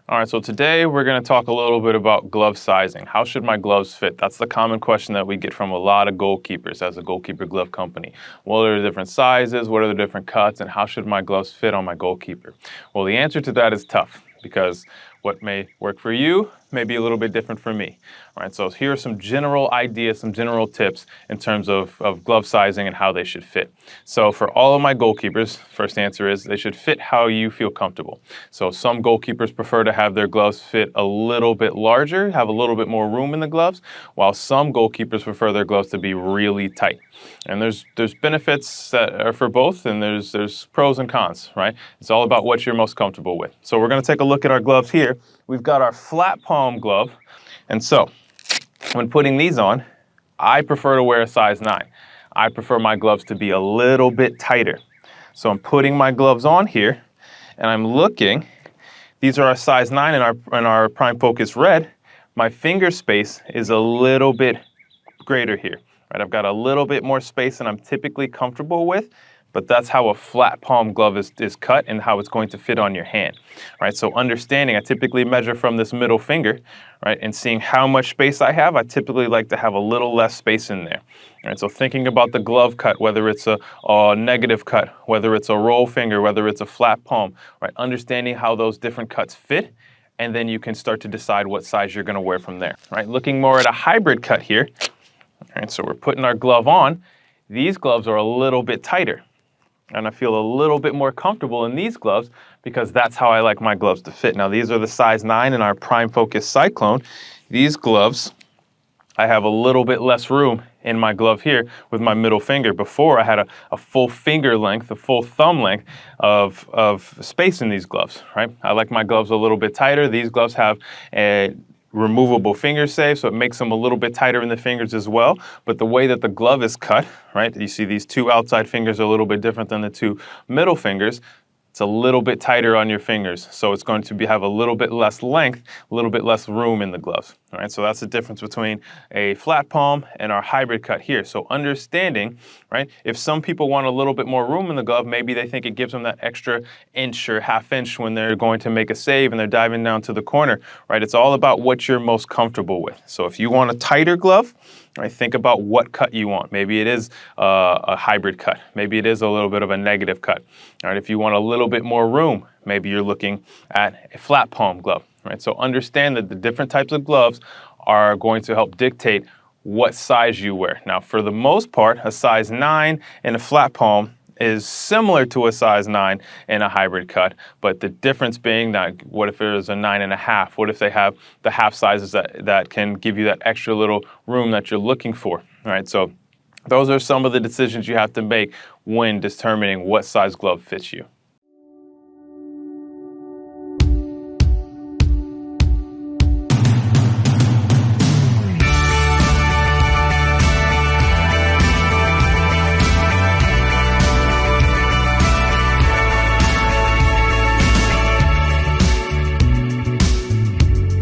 All right, so today we're going to talk a little bit about glove sizing. How should my gloves fit? That's the common question that we get from a lot of goalkeepers as a goalkeeper glove company. What are the different sizes? What are the different cuts? And how should my gloves fit on my goalkeeper? Well, the answer to that is tough because what may work for you may be a little bit different for me. All right, so here are some general ideas, some general tips in terms of glove sizing and how they should fit. So for all of my goalkeepers, first answer is they should fit how you feel comfortable. So some goalkeepers prefer to have their gloves fit a little bit larger, have a little bit more room in the gloves, while some goalkeepers prefer their gloves to be really tight. And there's benefits that are for both, and there's pros and cons, right? It's all about what you're most comfortable with. So we're going to take a look at our gloves here. We've got our flat palm glove, and so when putting these on, I prefer to wear a size 9. I prefer my gloves to be a little bit tighter. So I'm putting my gloves on here, and I'm looking. These are our size 9 in our Prime Focus Red. My finger space is a little bit greater here. Right? I've got a little bit more space than I'm typically comfortable with, but that's how a flat palm glove is cut and how it's going to fit on your hand, right? So understanding, I typically measure from this middle finger, right? And seeing how much space I have, I typically like to have a little less space in there. Right? So thinking about the glove cut, whether it's a negative cut, whether it's a roll finger, whether it's a flat palm, right? Understanding how those different cuts fit, and then you can start to decide what size you're gonna wear from there, right? Looking more at a hybrid cut here, right? So we're putting our glove on. These gloves are a little bit tighter. And I feel a little bit more comfortable in these gloves because that's how I like my gloves to fit. Now, these are the size 9 in our Prime Focus Cyclone. These gloves, I have a little bit less room in my glove here with my middle finger. Before, I had a full finger length, a full thumb length of space in these gloves, right? I like my gloves a little bit tighter. These gloves have a removable finger save, so it makes them a little bit tighter in the fingers as well. But the way that the glove is cut, right, you see these two outside fingers are a little bit different than the two middle fingers. It's a little bit tighter on your fingers, so it's going to have a little bit less length, a little bit less room in the gloves. All right, so that's the difference between a flat palm and our hybrid cut here. So understanding, right, if some people want a little bit more room in the glove, maybe they think it gives them that extra inch or half inch when they're going to make a save and they're diving down to the corner, right? It's all about what you're most comfortable with. So if you want a tighter glove, right, think about what cut you want. Maybe it is a hybrid cut. Maybe it is a little bit of a negative cut. All right, if you want a little bit more room, maybe you're looking at a flat palm glove. Right, so understand that the different types of gloves are going to help dictate what size you wear. Now, for the most part, a size 9 in a flat palm is similar to a size 9 in a hybrid cut, but the difference being that what if there's a 9.5? What if they have the half sizes that can give you that extra little room that you're looking for, right? So those are some of the decisions you have to make when determining what size glove fits you.